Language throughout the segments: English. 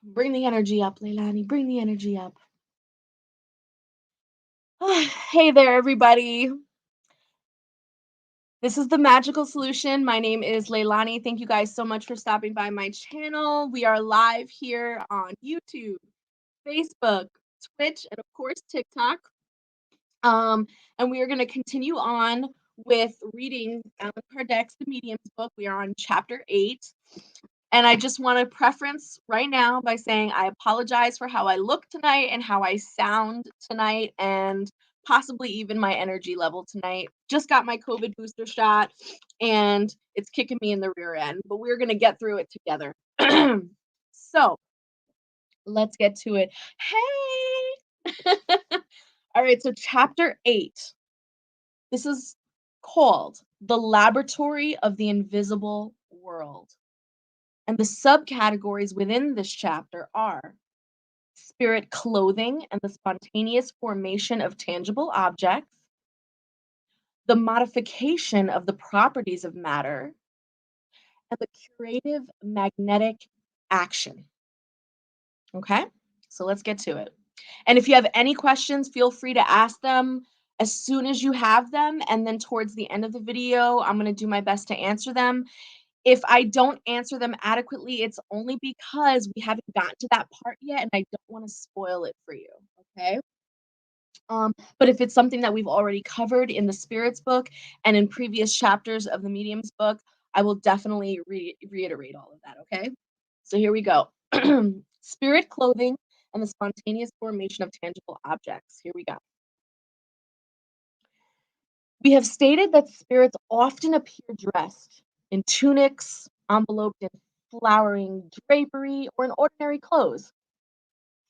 Bring the energy up, Leilani. Bring the energy up. Hey there, everybody. This is the Magical Solution. My name is Leilani. Thank you guys so much for stopping by my channel. We are live here on YouTube, Facebook, Twitch, and of course TikTok. And we are going to continue on with reading Allan Kardec's The Medium's book. We are on chapter 8. And I just want to preference right now by saying I apologize for how I look tonight and how I sound tonight and possibly even my energy level tonight. Just got my COVID booster shot and it's kicking me in the rear end, but we're going to get through it together. So let's get to it. Hey! All right, so chapter 8. This is called The Laboratory of the Invisible World. And the subcategories within this chapter are spirit clothing and the spontaneous formation of tangible objects, the modification of the properties of matter, and the curative magnetic action. Okay, so let's get to it. And if you have any questions, feel free to ask them as soon as you have them. And then towards the end of the video, I'm going to do my best to answer them. If I don't answer them adequately, it's only because we haven't gotten to that part yet and I don't want to spoil it for you, okay? But if it's something that we've already covered in the Spirits book and in previous chapters of the Medium's book, I will definitely reiterate all of that, okay? So here we go. Spirit clothing and the spontaneous formation of tangible objects. Here we go. We have stated that spirits often appear dressed in tunics, enveloped in flowering drapery, or in ordinary clothes.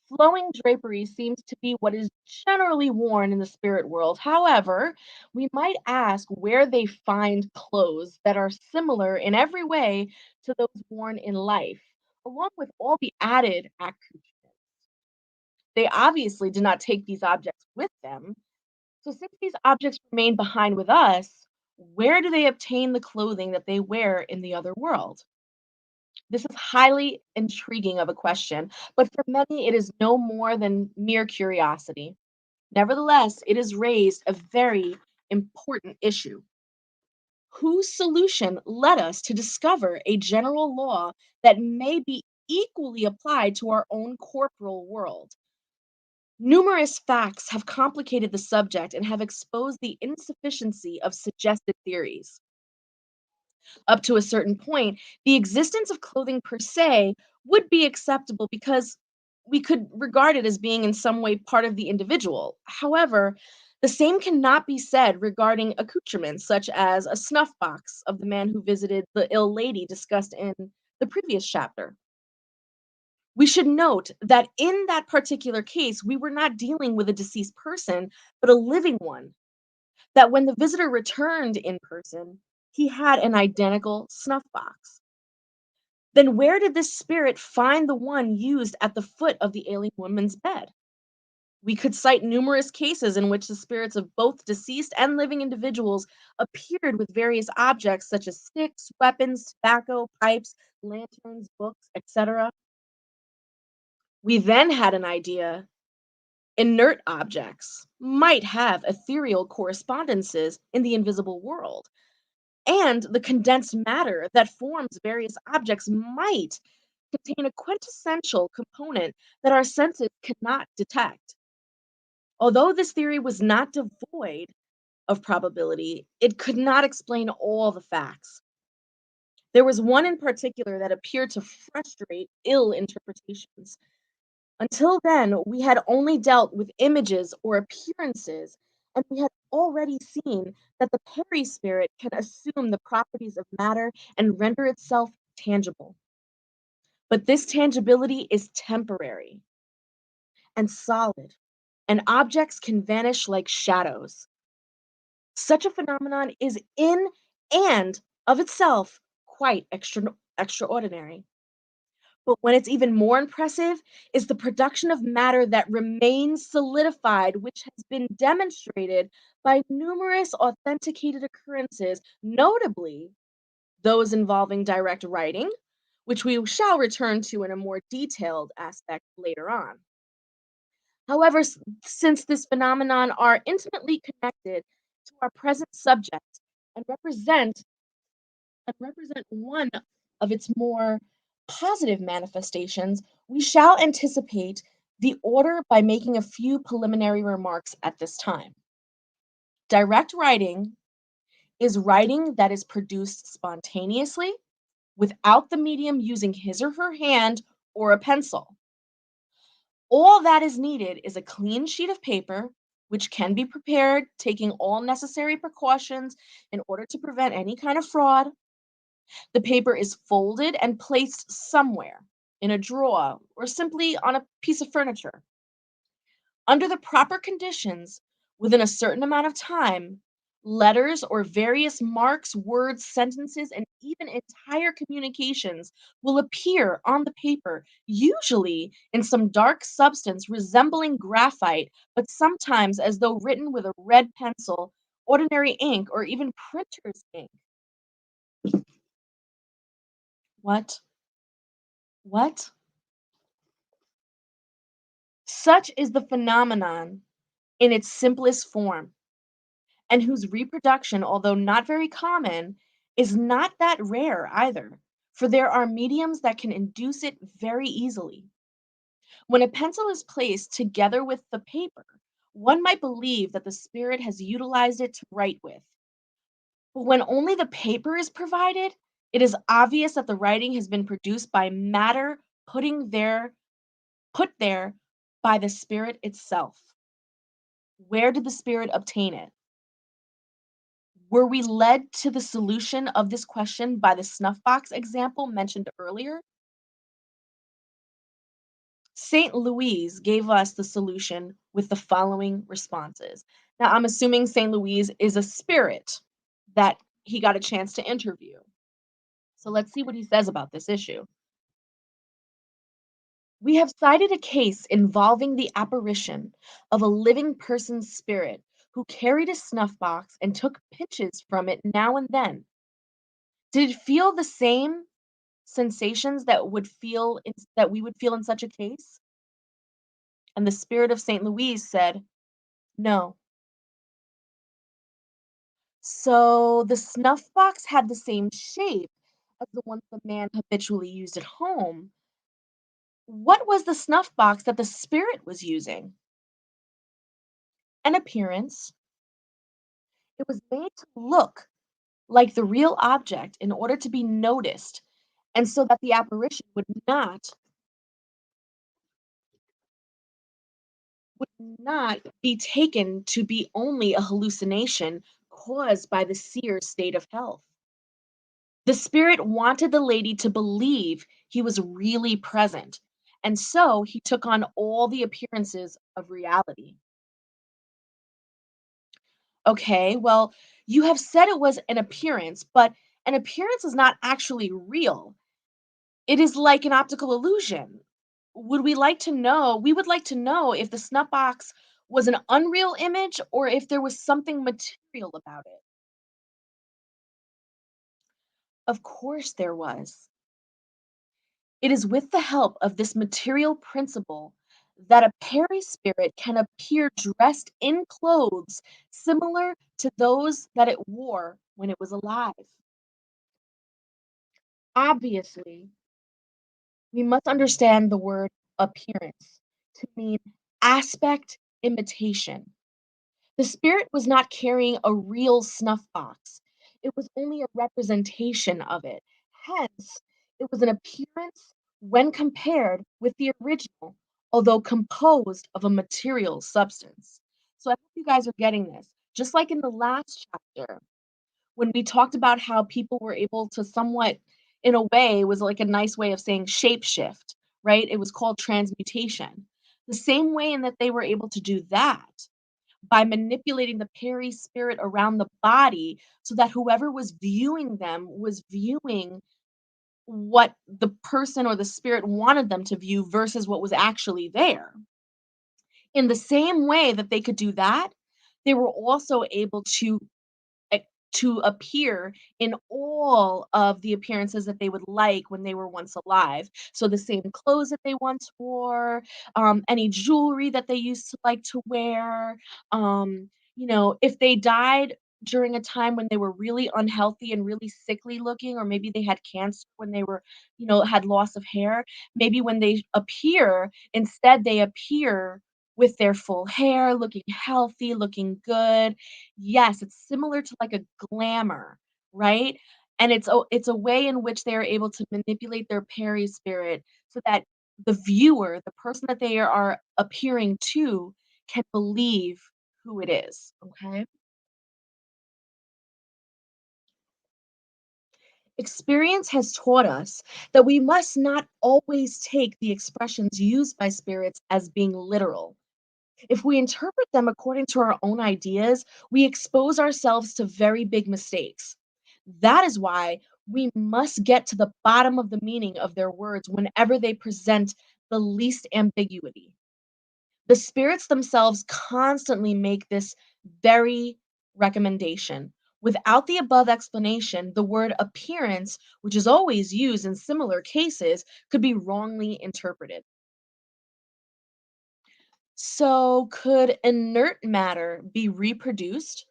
Flowing drapery seems to be what is generally worn in the spirit world. However, we might ask where they find clothes that are similar in every way to those worn in life, along with all the added accoutrements. They obviously did not take these objects with them. So, since these objects remain behind with us, where do they obtain the clothing that they wear in the other world? This is highly intriguing of a question, but for many it is no more than mere curiosity. Nevertheless, it has raised a very important issue. Whose solution led us to discover a general law that may be equally applied to our own corporal world? Numerous facts have complicated the subject and have exposed the insufficiency of suggested theories. Up to a certain point, the existence of clothing per se would be acceptable because we could regard it as being in some way part of the individual. However, the same cannot be said regarding accoutrements such as a snuff box of the man who visited the ill lady discussed in the previous chapter. We should note that in that particular case, we were not dealing with a deceased person, but a living one. That when the visitor returned in person, he had an identical snuff box. Then where did this spirit find the one used at the foot of the ailing woman's bed? We could cite numerous cases in which the spirits of both deceased and living individuals appeared with various objects such as sticks, weapons, tobacco, pipes, lanterns, books, etc. We then had an idea inert objects might have ethereal correspondences in the invisible world, and the condensed matter that forms various objects might contain a quintessential component that our senses cannot detect. Although this theory was not devoid of probability, it could not explain all the facts. There was one in particular that appeared to frustrate ill interpretations. Until then, we had only dealt with images or appearances, and we had already seen that the Peri spirit can assume the properties of matter and render itself tangible. But this tangibility is temporary and solid, and objects can vanish like shadows. Such a phenomenon is in and of itself quite extraordinary. But when it's even more impressive is the production of matter that remains solidified, which has been demonstrated by numerous authenticated occurrences, notably those involving direct writing, which we shall return to in a more detailed aspect later on. However, since this phenomenon are intimately connected to our present subject and represent one of its more positive manifestations, we shall anticipate the order by making a few preliminary remarks at this time. Direct writing is writing that is produced spontaneously without the medium using his or her hand or a pencil. All that is needed is a clean sheet of paper, which can be prepared taking all necessary precautions in order to prevent any kind of fraud. The paper is folded and placed somewhere in a drawer or simply on a piece of furniture. Under the proper conditions, within a certain amount of time, letters or various marks, words, sentences, and even entire communications will appear on the paper, usually in some dark substance resembling graphite, but sometimes as though written with a red pencil, ordinary ink, or even printer's ink. What? What? Such is the phenomenon in its simplest form, and whose reproduction, although not very common, is not that rare either, for there are mediums that can induce it very easily. When a pencil is placed together with the paper, one might believe that the spirit has utilized it to write with. But when only the paper is provided, it is obvious that the writing has been produced by matter put there by the spirit itself. Where did the spirit obtain it? Were we led to the solution of this question by the snuff box example mentioned earlier? St. Louise gave us the solution with the following responses. Now, I'm assuming St. Louise is a spirit that he got a chance to interview. So let's see what he says about this issue. We have cited a case involving the apparition of a living person's spirit who carried a snuff box and took pinches from it now and then. Did it feel the same sensations that we would feel in such a case? And the spirit of St. Louise said, no. So the snuff box had the same shape as the ones the man habitually used at home. What was the snuff box that the spirit was using? An appearance. It was made to look like the real object in order to be noticed, and so that the apparition would not be taken to be only a hallucination caused by the seer's state of health. The spirit wanted the lady to believe he was really present, and so he took on all the appearances of reality. Okay, well, you have said it was an appearance, but an appearance is not actually real. It is like an optical illusion. We would like to know if the snuff box was an unreal image or if there was something material about it. Of course there was. It is with the help of this material principle that a perispirit can appear dressed in clothes similar to those that it wore when it was alive. Obviously, we must understand the word appearance to mean aspect imitation. The spirit was not carrying a real snuff box. It was only a representation of it. Hence, it was an appearance when compared with the original, although composed of a material substance. So I hope you guys are getting this. Just like in the last chapter, when we talked about how people were able to somewhat, in a way, it was like a nice way of saying shapeshift, right? It was called transmutation. The same way in that they were able to do that by manipulating the spirit around the body so that whoever was viewing them was viewing what the person or the spirit wanted them to view versus what was actually there. In the same way that they could do that, they were also able to to appear in all of the appearances that they would like when they were once alive. So the same clothes that they once wore, any jewelry that they used to like to wear, if they died during a time when they were really unhealthy and really sickly looking, or maybe they had cancer when they were, had loss of hair, maybe when they appear, instead they appear with their full hair, looking healthy, looking good. Yes, it's similar to like a glamour, right? And it's a way in which they are able to manipulate their perispirit so that the viewer, the person that they are appearing to, can believe who it is. Okay. Experience has taught us that we must not always take the expressions used by spirits as being literal. If we interpret them according to our own ideas, we expose ourselves to very big mistakes. That is why we must get to the bottom of the meaning of their words whenever they present the least ambiguity. The spirits themselves constantly make this very recommendation. Without the above explanation, the word appearance, which is always used in similar cases, could be wrongly interpreted. So, could inert matter be reproduced?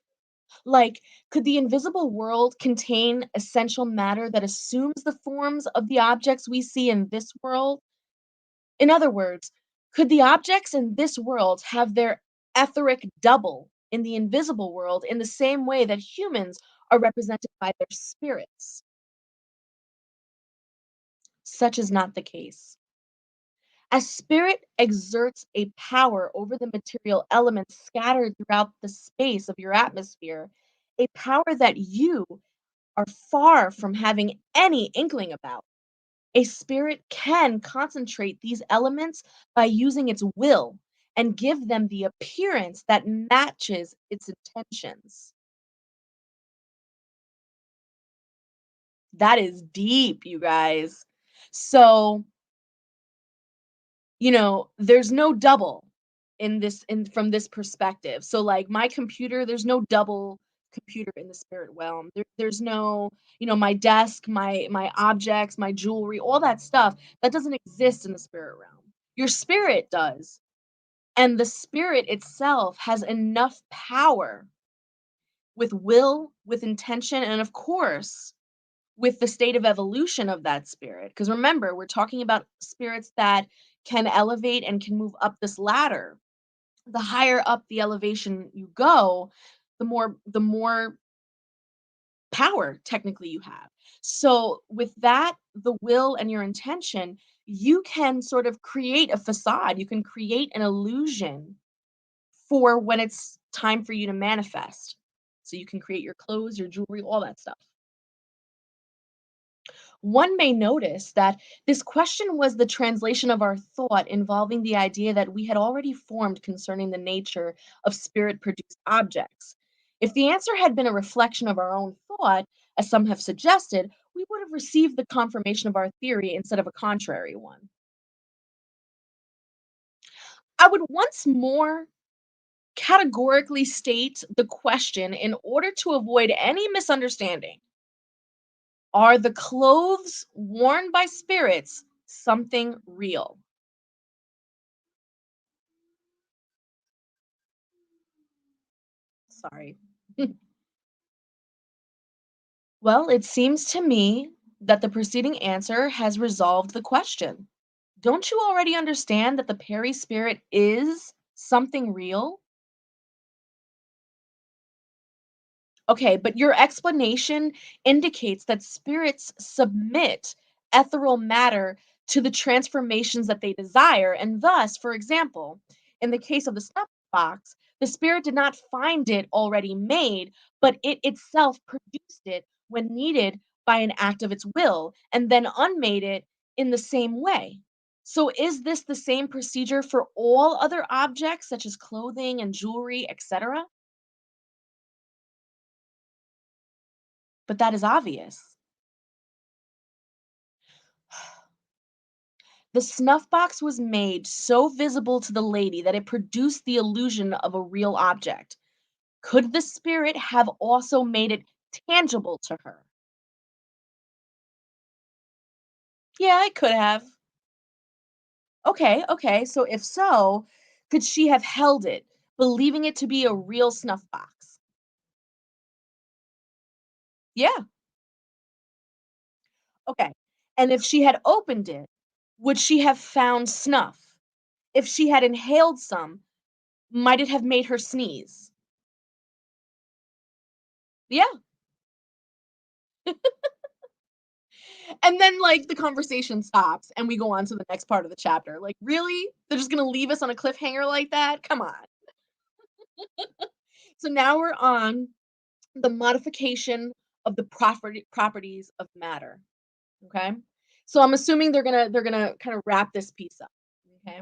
Like, could the invisible world contain essential matter that assumes the forms of the objects we see in this world? In other words, could the objects in this world have their etheric double in the invisible world in the same way that humans are represented by their spirits? Such is not the case. As spirit exerts a power over the material elements scattered throughout the space of your atmosphere, a power that you are far from having any inkling about. A spirit can concentrate these elements by using its will and give them the appearance that matches its intentions. That is deep, you guys. So, there's no double in from this perspective. So like my computer, there's no double computer in the spirit realm. There's no, my desk, my objects, my jewelry, all that stuff that doesn't exist in the spirit realm. Your spirit does. And the spirit itself has enough power with will, with intention, and of course, with the state of evolution of that spirit. Because remember, we're talking about spirits that can elevate and can move up this ladder. The higher up the elevation you go, the more power technically you have. So with that, the will and your intention, you can sort of create a facade. You can create an illusion for when it's time for you to manifest. So you can create your clothes, your jewelry, all that stuff. One may notice that this question was the translation of our thought involving the idea that we had already formed concerning the nature of spirit produced objects. If the answer had been a reflection of our own thought, as some have suggested, we would have received the confirmation of our theory instead of a contrary one. I would once more categorically state the question in order to avoid any misunderstanding. Are the clothes worn by spirits something real? Sorry. Well, it seems to me that the preceding answer has resolved the question. Don't you already understand that the Peri spirit is something real? Okay, but your explanation indicates that spirits submit ethereal matter to the transformations that they desire, and thus, for example, in the case of the snuff box, the spirit did not find it already made, but it itself produced it when needed by an act of its will, and then unmade it in the same way. So, is this the same procedure for all other objects, such as clothing and jewelry, etc.? But that is obvious. The snuff box was made so visible to the lady that it produced the illusion of a real object. Could the spirit have also made it tangible to her? Yeah, it could have. Okay, okay. So if so, could she have held it, believing it to be a real snuff box? Yeah, okay. And if she had opened it, would she have found snuff? If she had inhaled some, might it have made her sneeze? Yeah. And then, like, the conversation stops and we go on to the next part of the chapter. Like, really? They're just gonna leave us on a cliffhanger like that? Come on. So now we're on the modification of the properties of matter. Okay. So I'm assuming they're gonna kind of wrap this piece up. Okay.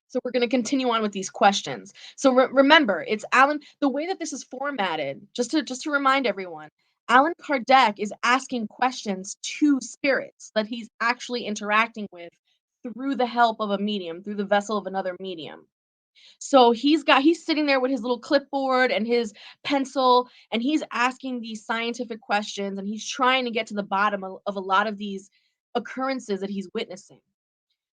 So we're gonna continue on with these questions. So remember, it's Alan. The way that this is formatted, just to remind everyone, Allan Kardec is asking questions to spirits that he's actually interacting with through the help of a medium, through the vessel of another medium. So he's sitting there with his little clipboard and his pencil, and he's asking these scientific questions, and he's trying to get to the bottom of a lot of these occurrences that he's witnessing.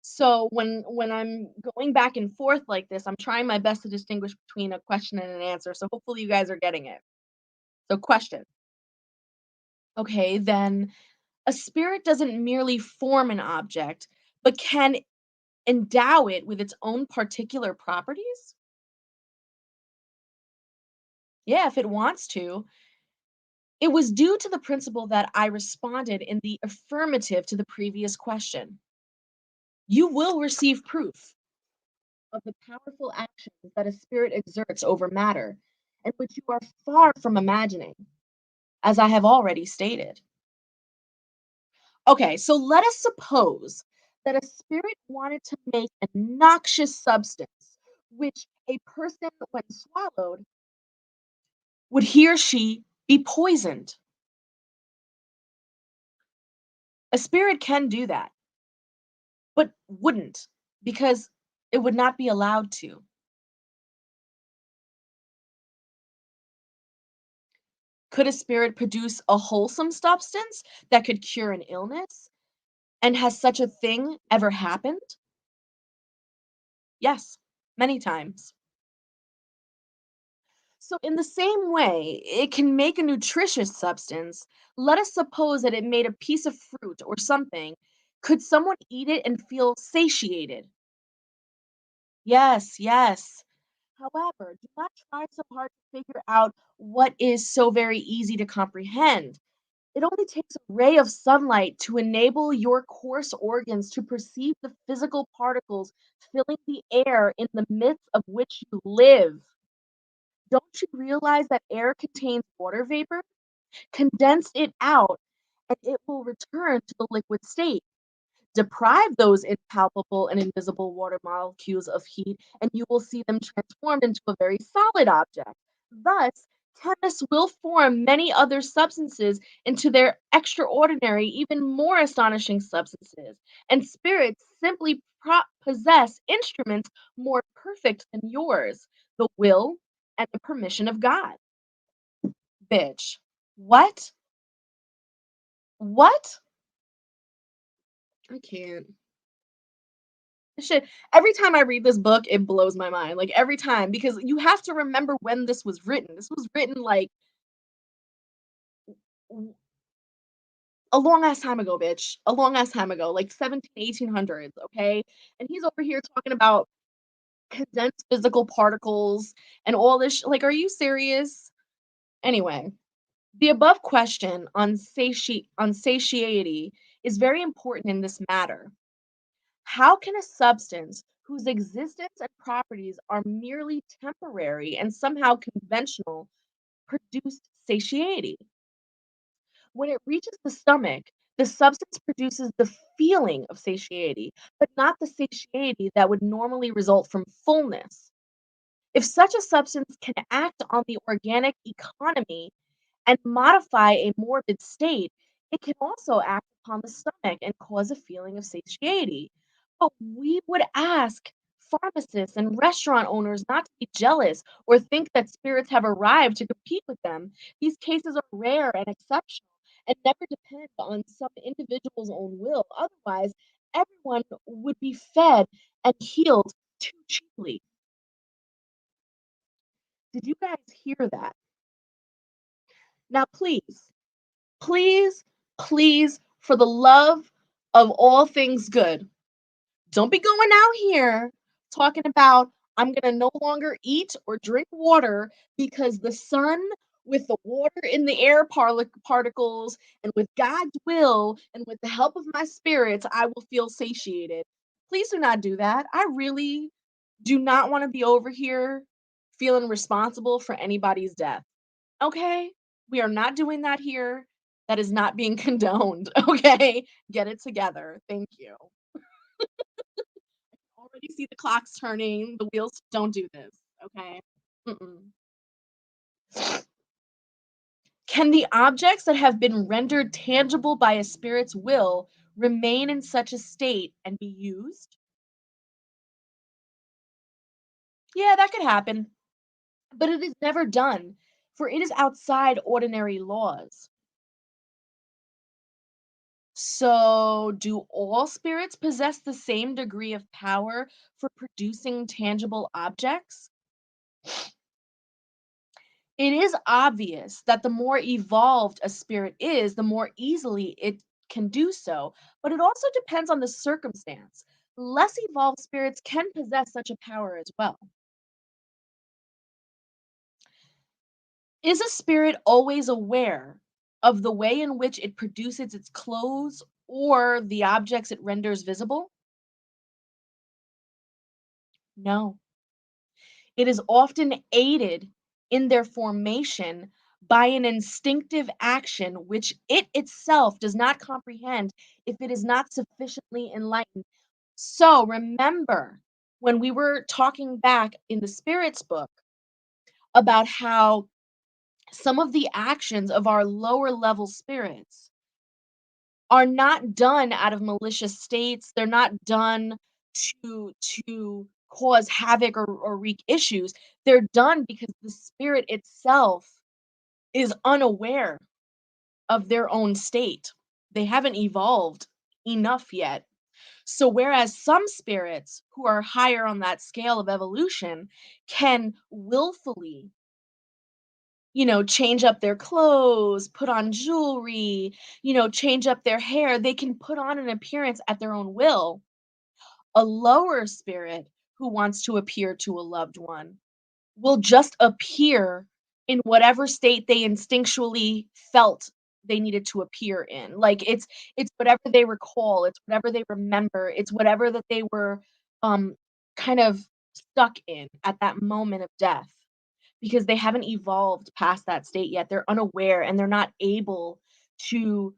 So when I'm going back and forth like this, I'm trying my best to distinguish between a question and an answer. So hopefully you guys are getting it. So question. Okay, then a spirit doesn't merely form an object, but can endow it with its own particular properties? Yeah, if it wants to. It was due to the principle that I responded in the affirmative to the previous question. You will receive proof of the powerful actions that a spirit exerts over matter, and which you are far from imagining, as I have already stated. Okay, so let us suppose that a spirit wanted to make a noxious substance, which a person, when swallowed, would he or she be poisoned. A spirit can do that, but wouldn't, because it would not be allowed to. Could a spirit produce a wholesome substance that could cure an illness? And has such a thing ever happened? Yes, many times. So, in the same way, it can make a nutritious substance. Let us suppose that it made a piece of fruit or something. Could someone eat it and feel satiated? Yes, yes. However, do not try so hard to figure out what is so very easy to comprehend. It only takes a ray of sunlight to enable your coarse organs to perceive the physical particles filling the air in the midst of which you live. Don't you realize that air contains water vapor? Condense it out, and it will return to the liquid state. Deprive those impalpable and invisible water molecules of heat, and you will see them transformed into a very solid object. Thus, chemists will form many other substances into their extraordinary, even more astonishing substances, and spirits simply possess instruments more perfect than yours, the will and the permission of God. Bitch. What? What? I can't. Shit, every time I read this book, it blows my mind, like, every time, because you have to remember when this was written. This was written, like, w a long ass time ago, bitch, a long ass time ago, like 1800s, okay? And he's over here talking about condensed physical particles and all this like, are you serious? Anyway, the above question on satiety is very important in this matter. How can a substance whose existence and properties are merely temporary and somehow conventional produce satiety? When it reaches the stomach, the substance produces the feeling of satiety, but not the satiety that would normally result from fullness. If such a substance can act on the organic economy and modify a morbid state, it can also act upon the stomach and cause a feeling of satiety. But we would ask pharmacists and restaurant owners not to be jealous or think that spirits have arrived to compete with them. These cases are rare and exceptional and never depend on some individual's own will. Otherwise, everyone would be fed and healed too cheaply. Did you guys hear that? Now, please, please, for the love of all things good, don't be going out here talking about, I'm going to no longer eat or drink water because the sun, with the water in the air particles, and with God's will, and with the help of my spirits, I will feel satiated. Please do not do that. I really do not want to be over here feeling responsible for anybody's death. Okay? We are not doing that here. That is not being condoned. Okay? Get it together. Thank you. Already see the clocks turning, the wheels don't do this, okay? Mm-mm. Can the objects that have been rendered tangible by a spirit's will remain in such a state and be used? Yeah, that could happen, but it is never done, for it is outside ordinary laws. So, do all spirits possess the same degree of power for producing tangible objects? It is obvious that the more evolved a spirit is, the more easily it can do so, but it also depends on the circumstance. Less evolved spirits can possess such a power as well. Is a spirit always aware of the way in which it produces its clothes or the objects it renders visible? No. It is often aided in their formation by an instinctive action which it itself does not comprehend if it is not sufficiently enlightened. So remember when we were talking back in the spirits book about how some of the actions of our lower level spirits are not done out of malicious states. They're not done to cause havoc or wreak issues. They're done because the spirit itself is unaware of their own state. They haven't evolved enough yet. So whereas some spirits who are higher on that scale of evolution can willfully, change up their clothes, put on jewelry, change up their hair, they can put on an appearance at their own will. A lower spirit who wants to appear to a loved one will just appear in whatever state they instinctually felt they needed to appear in. Like it's whatever they recall, it's whatever they remember, it's whatever that they were um kind of stuck in at that moment of death because they haven't evolved past that state yet. They're unaware and they're not able to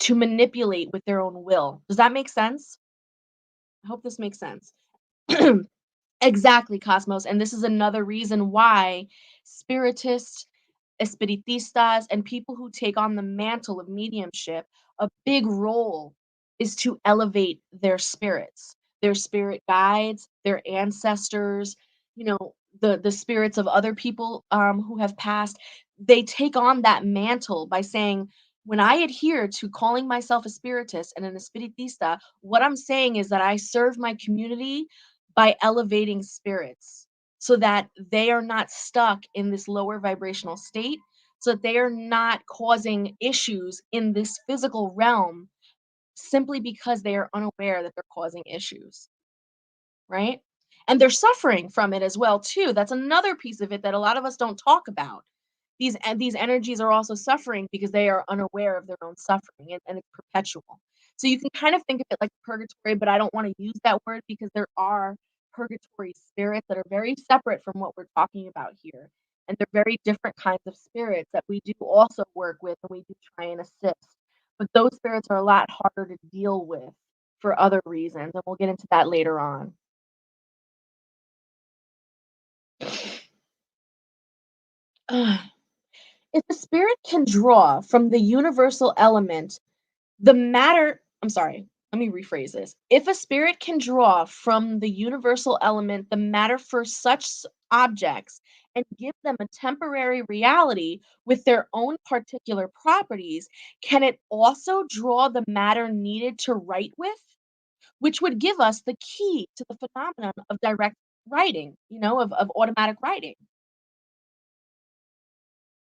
manipulate with their own will. Does that make sense? I hope this makes sense. Exactly, Cosmos. And this is another reason why spiritists, espiritistas, and people who take on the mantle of mediumship, a big role is to elevate their spirits, their spirit guides, their ancestors, the spirits of other people who have passed. They take on that mantle by saying, when I adhere to calling myself a spiritist and an espiritista, what I'm saying is that I serve my community by elevating spirits so that they are not stuck in this lower vibrational state, so that they are not causing issues in this physical realm simply because they are unaware that they're causing issues, right? And they're suffering from it as well too. That's another piece of it that a lot of us don't talk about. These energies are also suffering because they are unaware of their own suffering, and it's perpetual. So you can kind of think of it like purgatory, but I don't want to use that word because there are purgatory spirits that are very separate from what we're talking about here. And they're very different kinds of spirits that we do also work with and we do try and assist. But those spirits are a lot harder to deal with for other reasons, and we'll get into that later on. If a spirit can draw from the universal element, the matter I'm sorry. Let me rephrase this. If a spirit can draw from the universal element the matter for such objects and give them a temporary reality with their own particular properties, can it also draw the matter needed to write with? Which would give us the key to the phenomenon of direct writing, of automatic writing.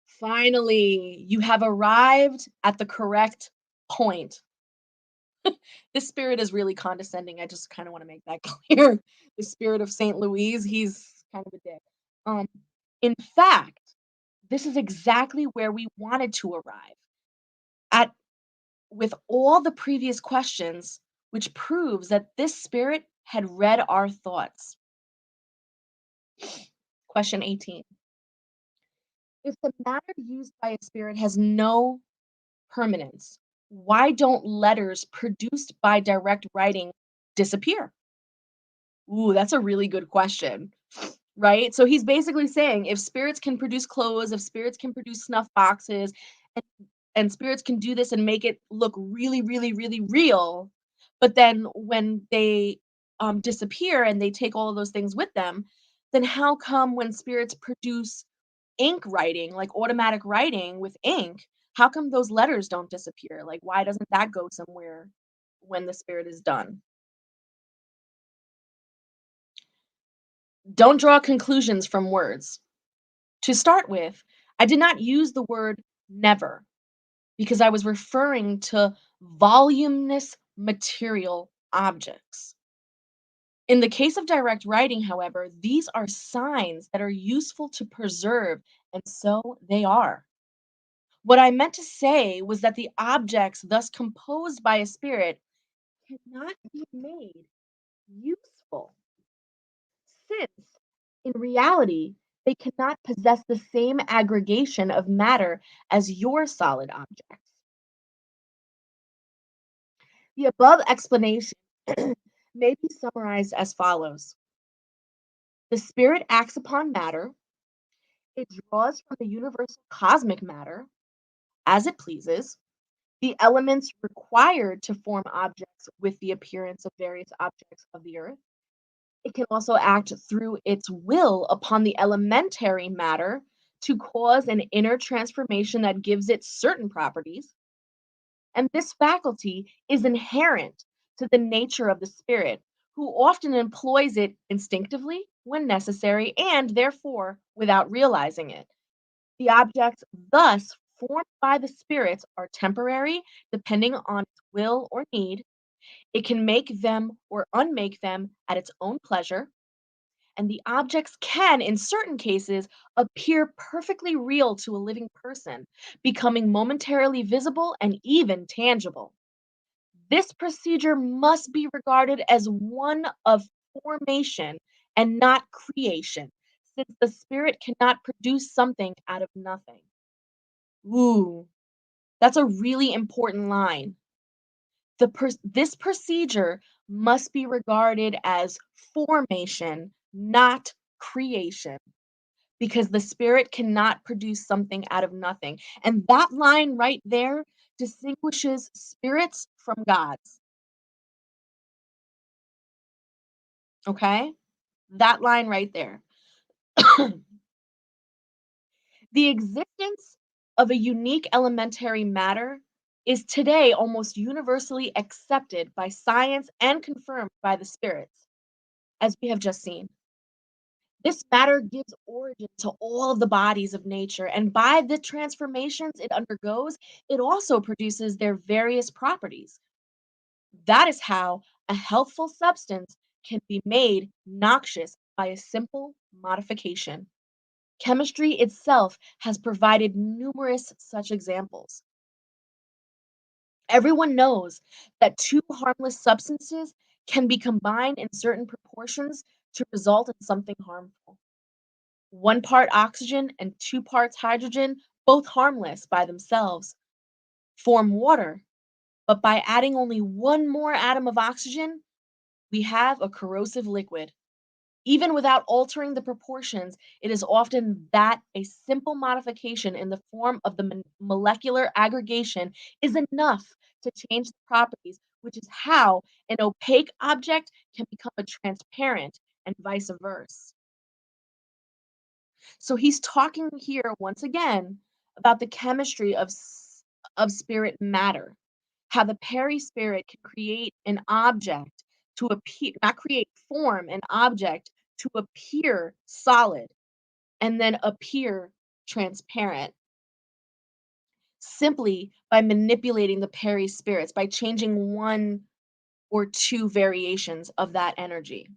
Finally, you have arrived at the correct point. This spirit is really condescending. I just kind of want to make that clear. The spirit of Saint Louise, he's kind of a dick. Um, in fact, this is exactly where we wanted to arrive at with all the previous questions, which proves that this spirit had read our thoughts. Question 18. If the matter used by a spirit has no permanence, why don't letters produced by direct writing disappear? Ooh, that's a really good question, right? So he's basically saying if spirits can produce clothes, if spirits can produce snuff boxes, and, and spirits can do this and make it look really, really, really real, but then when they disappear and they take all of those things with them, then how come when spirits produce ink writing, like automatic writing with ink, how come those letters don't disappear? Like, why doesn't that go somewhere when the spirit is done? Don't draw conclusions from words. To start with, I did not use the word never because I was referring to voluminous material objects. In the case of direct writing, however, these are signs that are useful to preserve, and so they are. What I meant to say was that the objects thus composed by a spirit cannot be made useful, since in reality they cannot possess the same aggregation of matter as your solid objects. The above explanation may be summarized as follows. The spirit acts upon matter, it draws from the universal cosmic matter as it pleases, the elements required to form objects with the appearance of various objects of the earth. It can also act through its will upon the elementary matter to cause an inner transformation that gives it certain properties. And this faculty is inherent to the nature of the spirit, who often employs it instinctively when necessary and therefore without realizing it. The objects thus formed by the spirits are temporary, depending on its will or need. It can make them or unmake them at its own pleasure, and the objects can, in certain cases, appear perfectly real to a living person, becoming momentarily visible and even tangible. This procedure must be regarded as one of formation and not creation, since the spirit cannot produce something out of nothing. Ooh, that's a really important line. This procedure must be regarded as formation, not creation, because the spirit cannot produce something out of nothing. And that line right there distinguishes spirits from gods. Okay? That line right there. The existence of a unique elementary matter is today almost universally accepted by science and confirmed by the spirits, as we have just seen. This matter gives origin to all of the bodies of nature, and by the transformations it undergoes, it also produces their various properties. That is how a healthful substance can be made noxious by a simple modification. Chemistry itself has provided numerous such examples. Everyone knows that two harmless substances can be combined in certain proportions to result in something harmful. One part oxygen and two parts hydrogen, both harmless by themselves, form water, but by adding only one more atom of oxygen, we have a corrosive liquid. Even without altering the proportions, it is often that a simple modification in the form of the molecular aggregation is enough to change the properties which is how an opaque object can become a transparent and vice versa. So he's talking here once again about the chemistry of spirit matter, how the perispirit can create an object to appear, not create, form an object to appear solid and then appear transparent simply by manipulating the perispirits, by changing one or two variations of that energy.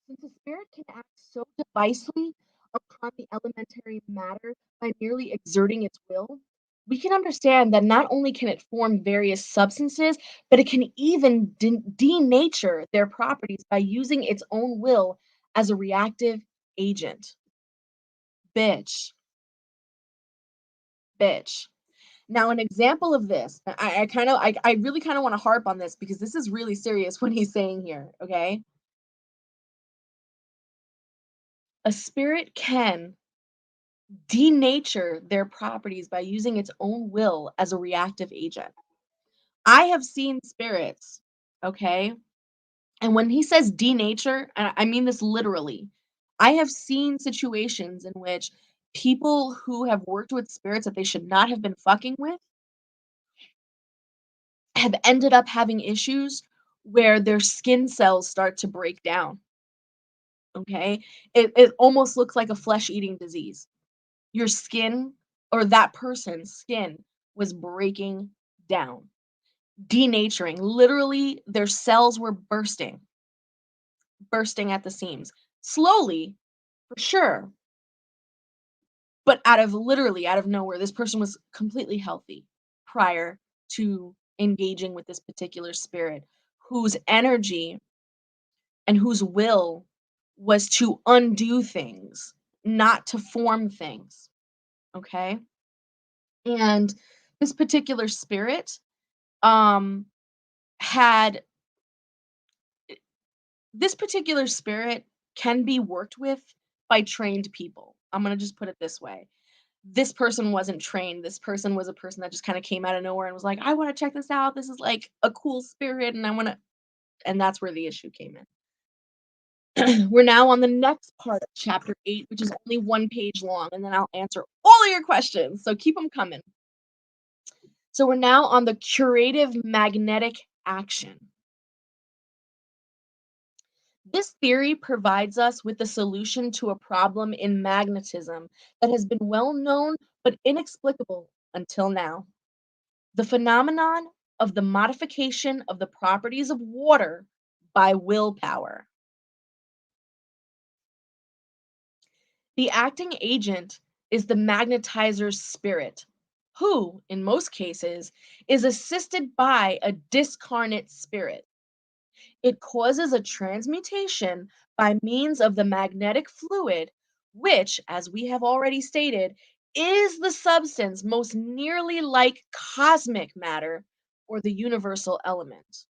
Since a spirit can act so devisely upon the elementary matter by merely exerting its will, we can understand that not only can it form various substances, but it can even denature their properties by using its own will as a reactive agent. Bitch, bitch. Now, an example of this, I really kind of want to harp on this because this is really serious what he's saying here, okay? A spirit can denature their properties by using its own will as a reactive agent. I have seen spirits, okay? And when he says denature, and I mean this literally, I have seen situations in which people who have worked with spirits that they should not have been fucking with have ended up having issues where their skin cells start to break down, okay? It almost looks like a flesh-eating disease. Your skin or that person's skin was breaking down, denaturing. Literally, their cells were bursting at the seams. Slowly, for sure, but out of nowhere, this person was completely healthy prior to engaging with this particular spirit whose energy and whose will was to undo things, not to form things. Okay. And this particular spirit um had this particular spirit can be worked with by trained people. I'm going to just put it this way. This person wasn't trained. This person was a person that just kind of came out of nowhere and was like, I want to check this out. This is like a cool spirit and I want to, and that's where the issue came in. We're now on the next part of chapter 8, which is only 1 page long, and then I'll answer all of your questions. So keep them coming. So we're now on the curative magnetic action. This theory provides us with the solution to a problem in magnetism that has been well known but inexplicable until now. The phenomenon of the modification of the properties of water by willpower. The acting agent is the magnetizer's spirit, who, in most cases, is assisted by a discarnate spirit. It causes a transmutation by means of the magnetic fluid, which, as we have already stated, is the substance most nearly like cosmic matter or the universal element.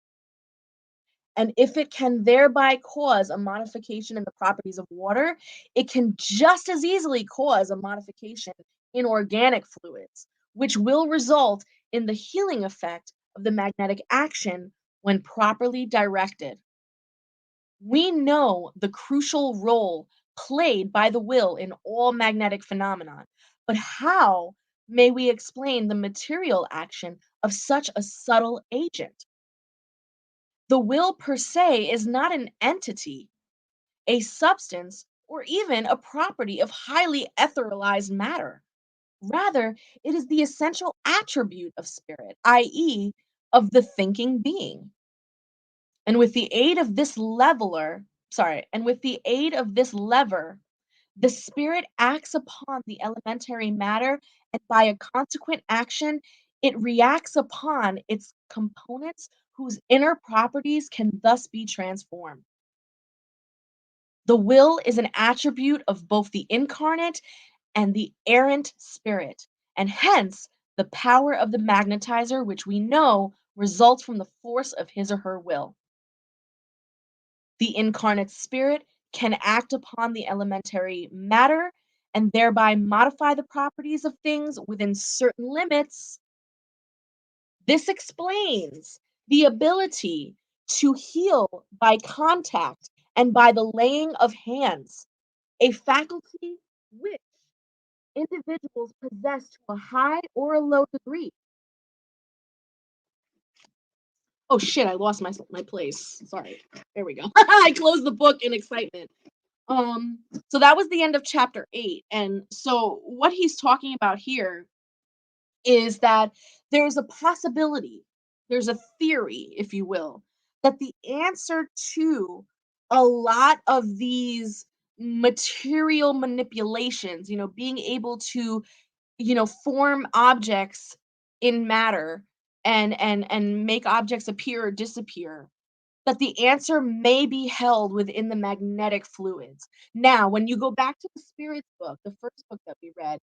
And if it can thereby cause a modification in the properties of water, it can just as easily cause a modification in organic fluids, which will result in the healing effect of the magnetic action when properly directed. We know the crucial role played by the will in all magnetic phenomenon, but how may we explain the material action of such a subtle agent? The will per se is not an entity, a substance, or even a property of highly etherealized matter. Rather, it is the essential attribute of spirit, i.e., of the thinking being. And with the aid of this and with the aid of this lever, the spirit acts upon the elementary matter, and by a consequent action, it reacts upon its components whose inner properties can thus be transformed. The will is an attribute of both the incarnate and the errant spirit, and hence the power of the magnetizer, which we know results from the force of his or her will. The incarnate spirit can act upon the elementary matter and thereby modify the properties of things within certain limits, This explains the ability to heal by contact and by the laying of hands, a faculty which individuals possess to a high or a low degree. Oh shit, I lost my place. Sorry. There we go. I closed the book in excitement. So that was the end of chapter 8. And so what he's talking about here is that there's a possibility, there's a theory, if you will, that the answer to a lot of these material manipulations, being able to, form objects in matter and make objects appear or disappear, that the answer may be held within the magnetic fluids. Now, when you go back to the spirits book, the first book that we read,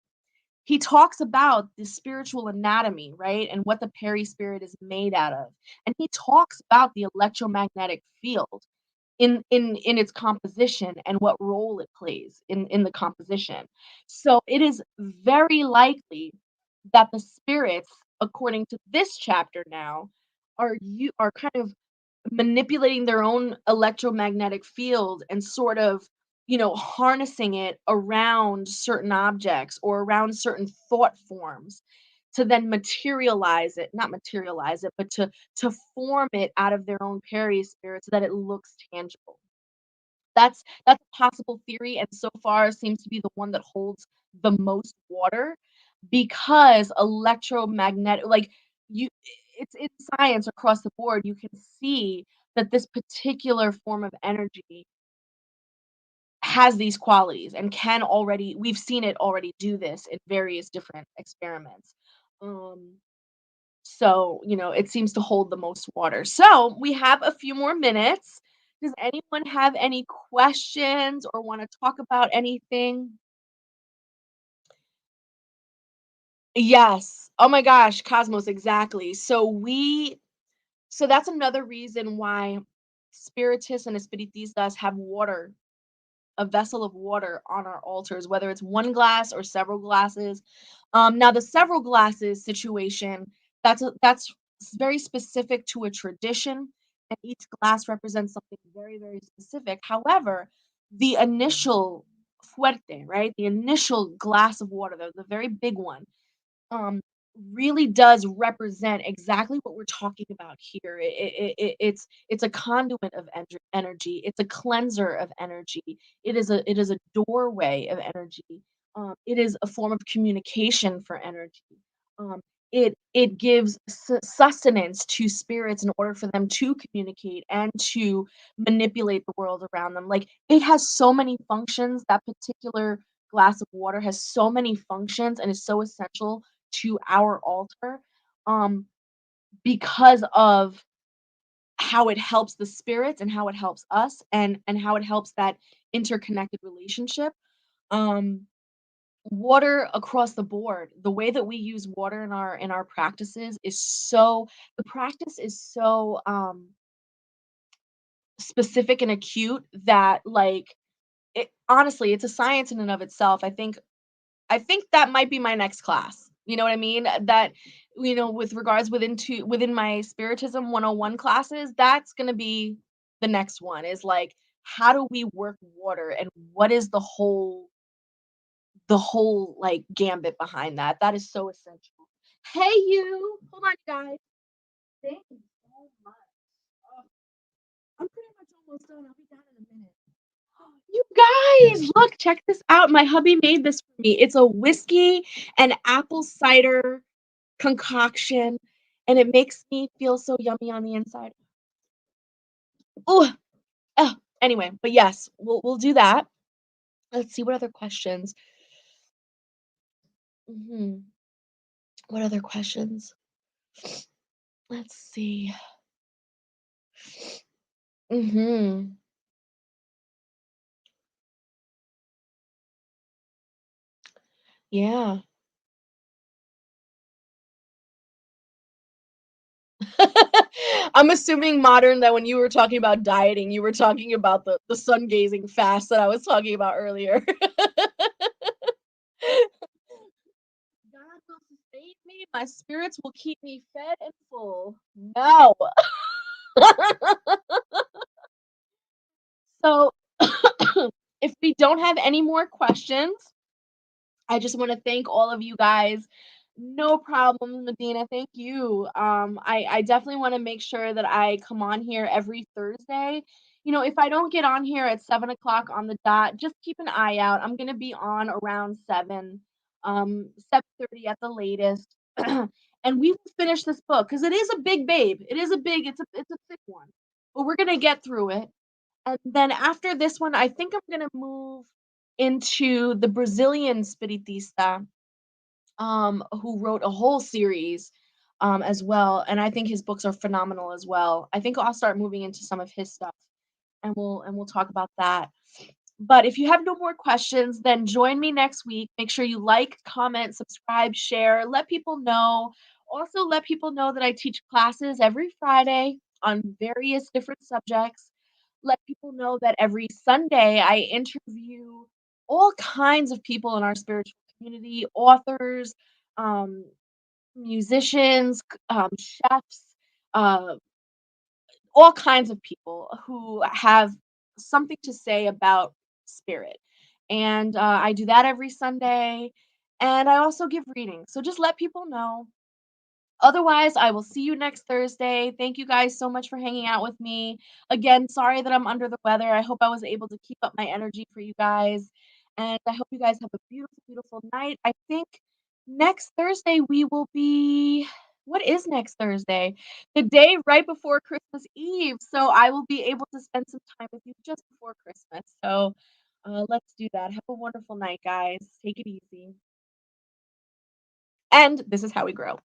he talks about the spiritual anatomy, right? And what the perispirit is made out of. And he talks about the electromagnetic field in its composition and what role it plays in the composition. So it is very likely that the spirits, according to this chapter now, are kind of manipulating their own electromagnetic field and sort of, harnessing it around certain objects or around certain thought forms to then materialize it, not materialize it, but to form it out of their own perispirit so that it looks tangible. That's a possible theory, and so far seems to be the one that holds the most water because electromagnetic, like, you it's in science across the board, you can see that this particular form of energy has these qualities and can already we've seen it already do this in various different experiments. Um, so, it seems to hold the most water. So, we have a few more minutes. Does anyone have any questions or wanna talk about anything? Yes. Oh my gosh, Cosmos, exactly. So that's another reason why spiritists and espiritistas have water, a vessel of water on our altars, whether it's one glass or several glasses. Now the several glasses situation, very specific to a tradition, and each glass represents something very, very specific. However, the initial fuerte, right? The initial glass of water, the very big one, um, really does represent exactly what we're talking about here. It's a conduit of energy. It's a cleanser of energy. It is a doorway of energy. It is a form of communication for energy. Um, it gives sustenance to spirits in order for them to communicate and to manipulate the world around them. Like, it has so many functions. That particular glass of water has so many functions and is so essential to our altar, um, because of how it helps the spirits and how it helps us and how it helps that interconnected relationship. Um, Water across the board, the way that we use water in our practices is so the practice is so specific and acute that, like, it honestly, it's a science in and of itself. I think that might be my next class. You know what I mean? That, with regards within my Spiritism 101 classes, that's gonna be the next one, is like, how do we work water and what is the whole, like, gambit behind that? That is so essential. Hey, you. Hold on, guys. Thank you so much. Oh, I'm pretty much almost done. I'll be done in a minute. You guys, look, check this out. My hubby made this for me. It's a whiskey and apple cider concoction, and it makes me feel so yummy on the inside. Oh, anyway, but yes, we'll do that. Let's see what other questions. Mhm. What other questions? Let's see. Mhm. Yeah. I'm assuming modern that when you were talking about dieting, you were talking about the sun gazing fast that I was talking about earlier. God will Save me, my spirits will keep me fed and full. No. So, if we don't have any more questions, I just want to thank all of you guys. No problem, Medina. Thank you. I definitely want to make sure that I come on here every Thursday. If I don't get on here at 7 o'clock on the dot, just keep an eye out. I'm gonna be on around 7:30 at the latest, and we will finish this book because it is a big babe. It is a big. It's a thick one, but we're gonna get through it. And then after this one, I think I'm gonna move into the Brazilian Spiritista, who wrote a whole series, as well, and I think his books are phenomenal as well. I think I'll start moving into some of his stuff, and we'll talk about that. But if you have no more questions, then join me next week. Make sure you like, comment, subscribe, share, let people know. Also, let people know that I teach classes every Friday on various different subjects. Let people know that every Sunday I interview all kinds of people in our spiritual community, authors, um, musicians, chefs, uh, all kinds of people who have something to say about spirit. And I do that every Sunday. And I also give readings. So just let people know. Otherwise, I will see you next Thursday. Thank you guys so much for hanging out with me. Again, sorry that I'm under the weather. I hope I was able to keep up my energy for you guys. And I hope you guys have a beautiful, beautiful night. I think next Thursday we will be. What is next Thursday? The day right before Christmas Eve. So I will be able to spend some time with you just before Christmas. So let's do that. Have a wonderful night, guys. Take it easy. And this is how we grow.